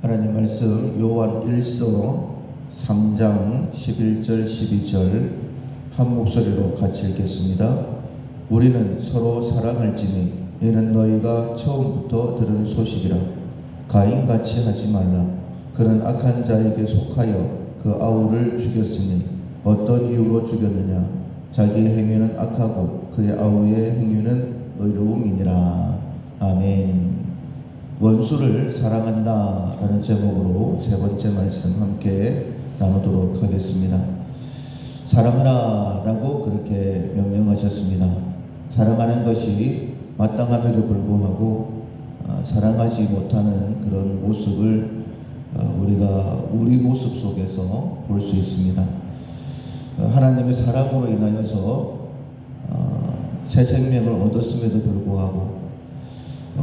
하나님 말씀 요한 1서 3장 11절 12절 한 목소리로 같이 읽겠습니다. 우리는 서로 사랑할지니 이는 너희가 처음부터 들은 소식이라. 가인같이 하지 말라. 그는 악한 자에게 속하여 그 아우를 죽였으니 어떤 이유로 죽였느냐. 자기의 행위는 악하고 그의 아우의 행위는 의로움이니라. 아멘. 원수를 사랑한다 라는 제목으로 세 번째 말씀 함께 나누도록 하겠습니다. 사랑하라 라고 그렇게 명령하셨습니다. 사랑하는 것이 마땅함에도 불구하고 사랑하지 못하는 그런 모습을 우리가 우리 모습 속에서 볼 수 있습니다. 하나님의 사랑으로 인하여서 새 생명을 얻었음에도 불구하고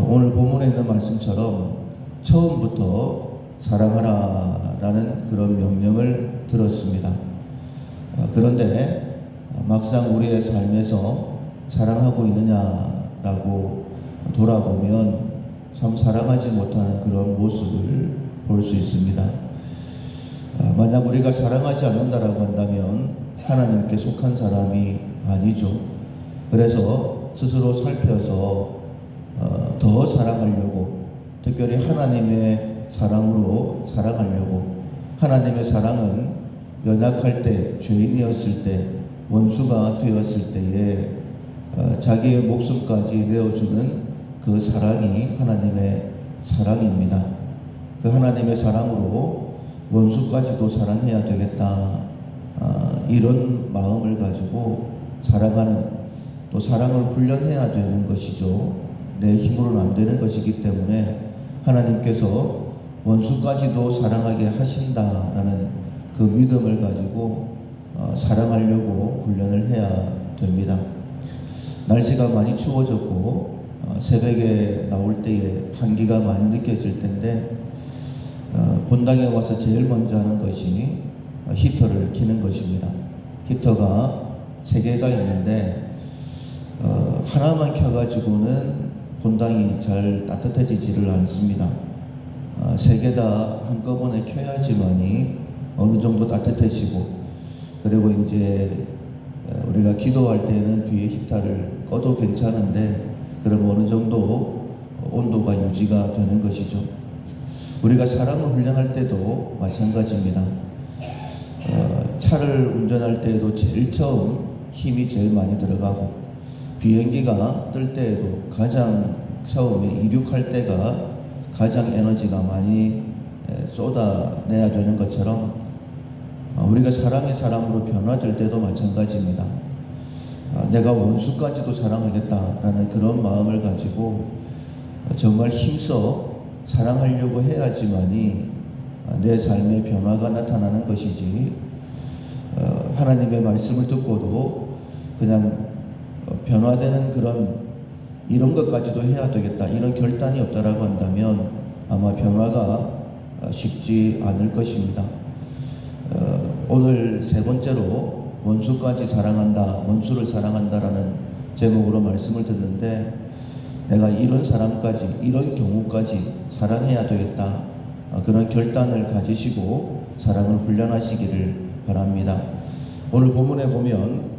오늘 본문에 있는 말씀처럼 처음부터 사랑하라 라는 그런 명령을 들었습니다. 그런데 막상 우리의 삶에서 사랑하고 있느냐라고 돌아보면 참 사랑하지 못하는 그런 모습을 볼 수 있습니다. 만약 우리가 사랑하지 않는다라고 한다면 하나님께 속한 사람이 아니죠. 그래서 스스로 살펴서 더 사랑하려고, 특별히 하나님의 사랑으로 사랑하려고. 하나님의 사랑은 연약할 때, 죄인이었을 때, 원수가 되었을 때에 자기의 목숨까지 내어주는 그 사랑이 하나님의 사랑입니다. 그 하나님의 사랑으로 원수까지도 사랑해야 되겠다, 이런 마음을 가지고 사랑하는, 또 사랑을 훈련해야 되는 것이죠. 내 힘으로는 안 되는 것이기 때문에 하나님께서 원수까지도 사랑하게 하신다라는 그 믿음을 가지고 사랑하려고 훈련을 해야 됩니다. 날씨가 많이 추워졌고 새벽에 나올 때에 한기가 많이 느껴질 텐데 본당에 와서 제일 먼저 하는 것이 히터를 켜는 것입니다. 히터가 3개가 있는데 하나만 켜가지고는 본당이 잘 따뜻해지지를 않습니다. 3개 다 한꺼번에 켜야지만이 어느 정도 따뜻해지고, 그리고 이제 우리가 기도할 때는 뒤에 히터를 꺼도 괜찮은데 그럼 어느 정도 온도가 유지가 되는 것이죠. 우리가 사람을 훈련할 때도 마찬가지입니다. 차를 운전할 때에도 제일 처음 힘이 제일 많이 들어가고, 비행기가 뜰 때에도 가장 처음에 이륙할 때가 가장 에너지가 많이 쏟아내야 되는 것처럼 우리가 사랑의 사람으로 변화될 때도 마찬가지입니다. 내가 원수까지도 사랑하겠다라는 그런 마음을 가지고 정말 힘써 사랑하려고 해야지만이 내 삶의 변화가 나타나는 것이지, 하나님의 말씀을 듣고도 그냥 변화되는 이런 것까지도 해야 되겠다, 이런 결단이 없다라고 한다면 아마 변화가 쉽지 않을 것입니다. 오늘 세 번째로 원수까지 사랑한다, 원수를 사랑한다라는 제목으로 말씀을 듣는데, 내가 이런 사람까지, 이런 경우까지 사랑해야 되겠다, 그런 결단을 가지시고 사랑을 훈련하시기를 바랍니다. 오늘 본문에 보면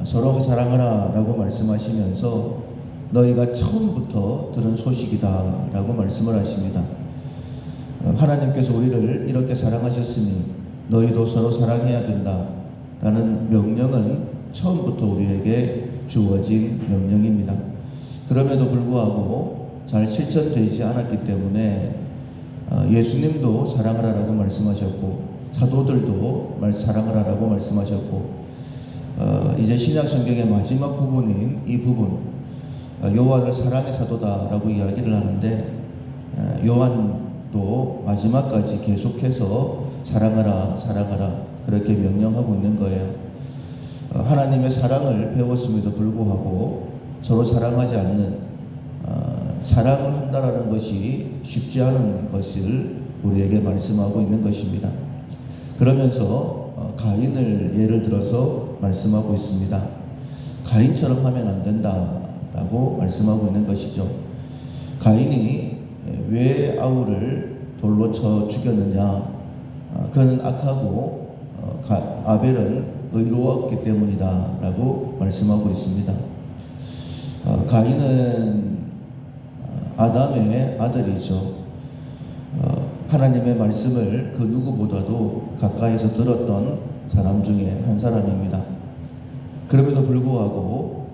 서로 사랑하라 라고 말씀하시면서 너희가 처음부터 들은 소식이다 라고 말씀을 하십니다. 하나님께서 우리를 이렇게 사랑하셨으니 너희도 서로 사랑해야 된다 라는 명령은 처음부터 우리에게 주어진 명령입니다. 그럼에도 불구하고 잘 실천되지 않았기 때문에 예수님도 사랑하라라고 말씀하셨고, 사도들도 사랑하라라고 말씀하셨고, 이제 신약 성경의 마지막 부분인 이 부분, 요한을 사랑의 사도다라고 이야기를 하는데, 요한도 마지막까지 계속해서 사랑하라 사랑하라 그렇게 명령하고 있는 거예요. 하나님의 사랑을 배웠음에도 불구하고 서로 사랑하지 않는, 사랑을 한다라는 것이 쉽지 않은 것을 우리에게 말씀하고 있는 것입니다. 그러면서 가인을 예를 들어서 말씀하고 있습니다. 가인처럼 하면 안 된다라고 말씀하고 있는 것이죠. 가인이 왜 아우를 돌로 쳐 죽였느냐? 그는 악하고 아벨은 의로웠기 때문이다 라고 말씀하고 있습니다. 가인은 아담의 아들이죠. 하나님의 말씀을 그 누구보다도 가까이서 들었던 사람 중에 한 사람입니다. 그럼에도 불구하고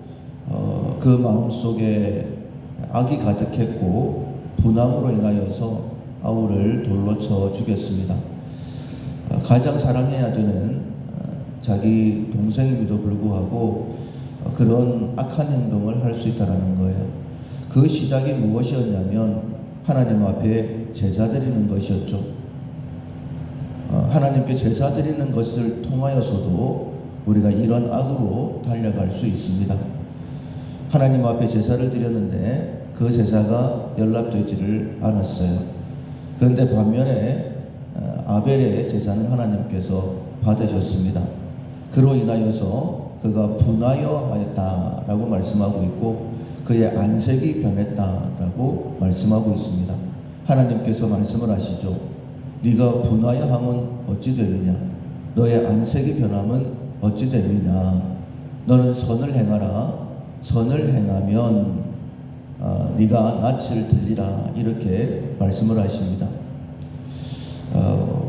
그 마음속에 악이 가득했고 분함으로 인하여서 아우를 돌로 쳐 죽였습니다. 가장 사랑해야 되는 자기 동생임에도 불구하고 그런 악한 행동을 할 수 있다는 거예요. 그 시작이 무엇이었냐면 하나님 앞에 제사 드리는 것이었죠. 하나님께 제사 드리는 것을 통하여서도 우리가 이런 악으로 달려갈 수 있습니다. 하나님 앞에 제사를 드렸는데 그 제사가 연락되지를 않았어요. 그런데 반면에 아벨의 제사는 하나님께서 받으셨습니다. 그로 인하여서 그가 분하여 하였다라고 말씀하고 있고 그의 안색이 변했다라고 말씀하고 있습니다. 하나님께서 말씀을 하시죠. 네가 분하여 함은 어찌 되느냐? 너의 안색이 변함은 어찌 되느냐? 너는 선을 행하라. 선을 행하면 네가 낯을 들리라. 이렇게 말씀을 하십니다.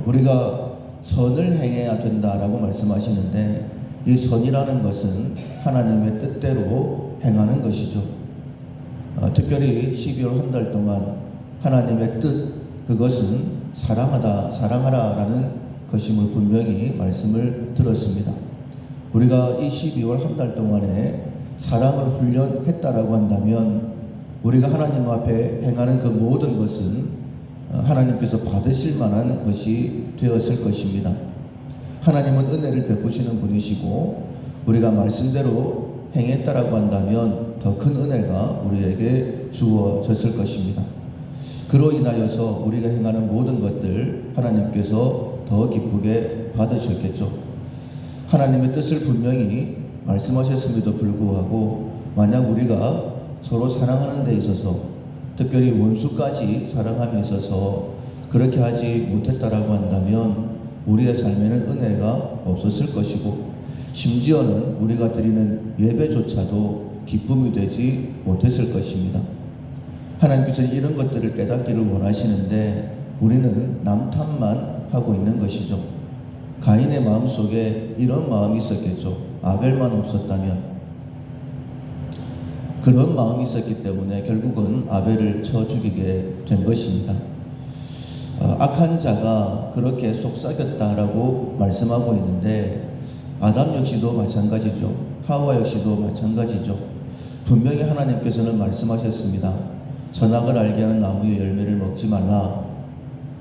우리가 선을 행해야 된다라고 말씀하시는데 이 선이라는 것은 하나님의 뜻대로 행하는 것이죠. 특별히 12월 한 달 동안 하나님의 뜻, 그것은 사랑하라 라는 것임을 분명히 말씀을 들었습니다. 우리가 이 12월 한 달 동안에 사랑을 훈련했다라고 한다면 우리가 하나님 앞에 행하는 그 모든 것은 하나님께서 받으실 만한 것이 되었을 것입니다. 하나님은 은혜를 베푸시는 분이시고 우리가 말씀대로 행했다라고 한다면 더 큰 은혜가 우리에게 주어졌을 것입니다. 그로 인하여서 우리가 행하는 모든 것들 하나님께서 더 기쁘게 받으셨겠죠. 하나님의 뜻을 분명히 말씀하셨음에도 불구하고 만약 우리가 서로 사랑하는 데 있어서 특별히 원수까지 사랑함에 있어서 그렇게 하지 못했다라고 한다면 우리의 삶에는 은혜가 없었을 것이고 심지어는 우리가 드리는 예배조차도 기쁨이 되지 못했을 것입니다. 하나님께서는 이런 것들을 깨닫기를 원하시는데 우리는 남 탓만 하고 있는 것이죠. 가인의 마음속에 이런 마음이 있었겠죠. 아벨만 없었다면. 그런 마음이 있었기 때문에 결국은 아벨을 쳐 죽이게 된 것입니다. 악한 자가 그렇게 속삭였다라고 말씀하고 있는데 아담 역시도 마찬가지죠. 하와 역시도 마찬가지죠. 분명히 하나님께서는 말씀하셨습니다. 선악을 알게 하는 나무의 열매를 먹지 말라.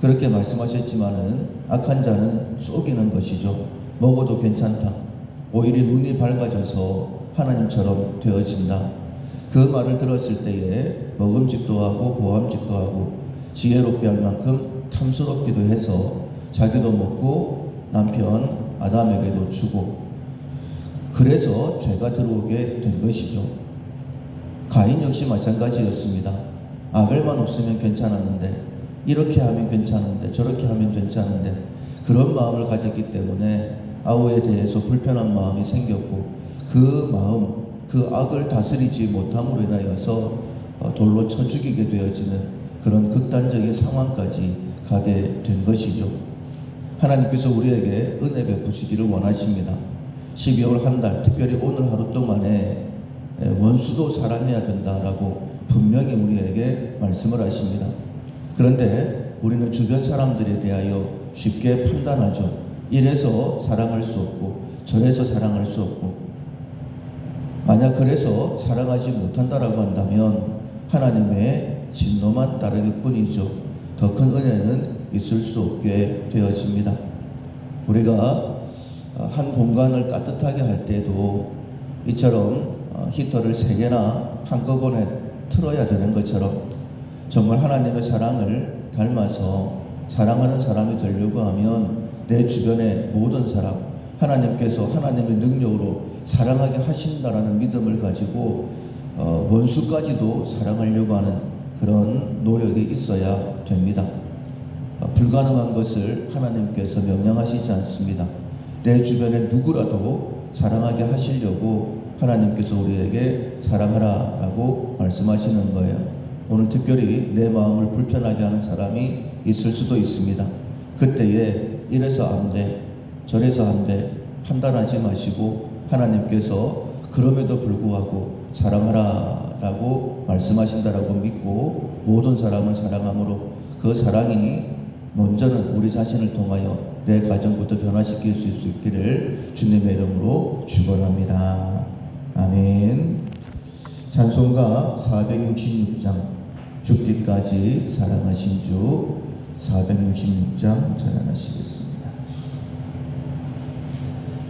그렇게 말씀하셨지만은 악한 자는 속이는 것이죠. 먹어도 괜찮다. 오히려 눈이 밝아져서 하나님처럼 되어진다. 그 말을 들었을 때에 먹음직도 하고 보암직도 하고 지혜롭게 할 만큼 탐스럽기도 해서 자기도 먹고 남편 아담에게도 주고 그래서 죄가 들어오게 된 것이죠. 가인 역시 마찬가지였습니다. 아벨만 없으면 괜찮았는데 이렇게 하면 괜찮은데 저렇게 하면 괜찮은데 그런 마음을 가졌기 때문에 아우에 대해서 불편한 마음이 생겼고 그 마음, 그 악을 다스리지 못함으로 인하여서 돌로 쳐 죽이게 되어지는 그런 극단적인 상황까지 가게 된 것이죠. 하나님께서 우리에게 은혜 베푸시기를 원하십니다. 12월 한 달, 특별히 오늘 하루 동안에 원수도 사랑해야 된다라고 분명히 우리에게 말씀을 하십니다. 그런데 우리는 주변 사람들에 대하여 쉽게 판단하죠. 이래서 사랑할 수 없고 저래서 사랑할 수 없고 만약 그래서 사랑하지 못한다라고 한다면 하나님의 진노만 따르길 뿐이죠. 더 큰 은혜는 있을 수 없게 되어집니다. 우리가 한 공간을 따뜻하게 할 때도 이처럼 히터를 3개나 한꺼번에 틀어야 되는 것처럼 정말 하나님의 사랑을 닮아서 사랑하는 사람이 되려고 하면 내 주변의 모든 사람 하나님께서 하나님의 능력으로 사랑하게 하신다라는 믿음을 가지고 원수까지도 사랑하려고 하는 그런 노력이 있어야 됩니다. 불가능한 것을 하나님께서 명령하시지 않습니다. 내 주변에 누구라도 사랑하게 하시려고 하나님께서 우리에게 사랑하라 라고 말씀하시는 거예요. 오늘 특별히 내 마음을 불편하게 하는 사람이 있을 수도 있습니다. 그때에 이래서 안 돼, 저래서 안 돼 판단하지 마시고 하나님께서 그럼에도 불구하고 사랑하라 라고 말씀하신다라고 믿고 모든 사람을 사랑함으로 그 사랑이 먼저는 우리 자신을 통하여 내 가정부터 변화시킬 수 있기를 주님의 이름으로 축원합니다. 아멘. 찬송가 466장 죽기까지 사랑하신 주 466장 찬양하시겠습니다.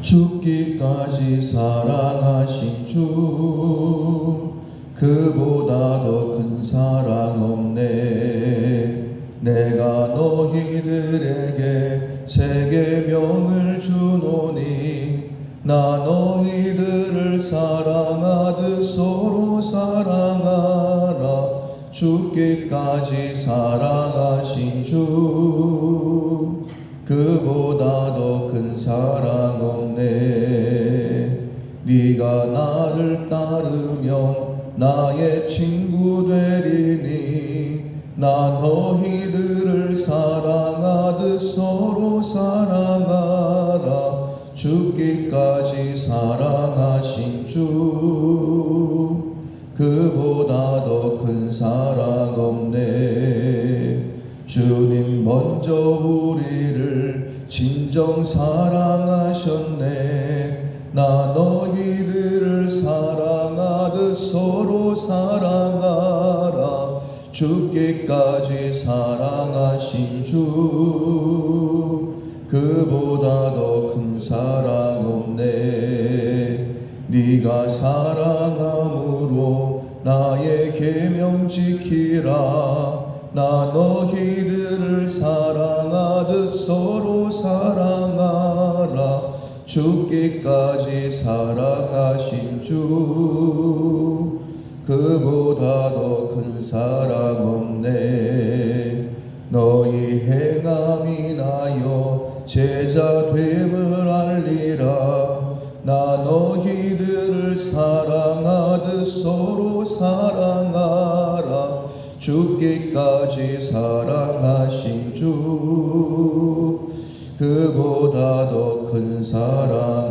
죽기까지 사랑하신 주 그보다 더 큰 사랑 없네. 내가 너희들에게 새 계명을 주노니 나 너희들을 사랑하듯 서로 사랑하라. 죽기까지 사랑하신 주 그보다 더 큰 사랑 없네. 네가 나를 따르면 나의 친구 되리니 나 너희들을 사랑하듯 서로 사랑하라. 죽기까지 사랑하신 주 그보다 더 큰 사랑 없네. 주님 먼저 우리를 진정 사랑하셨네. 나 너희들을 사랑하듯 서로 사랑하라. 죽기까지 사랑하신 주 그보다 더 큰 사랑 없네. 네가 사랑함으로 나의 계명 지키라. 나 너희들을 사랑하듯 서로 사랑하라. 죽기까지 사랑하신 주 그보다 더 큰 사랑 없네. 너희 행함이 나여 제자 됨을 알리라. 나 너희들을 사랑하듯 서로 사랑하라. 죽기까지 사랑하신 주 그보다 더 큰 사랑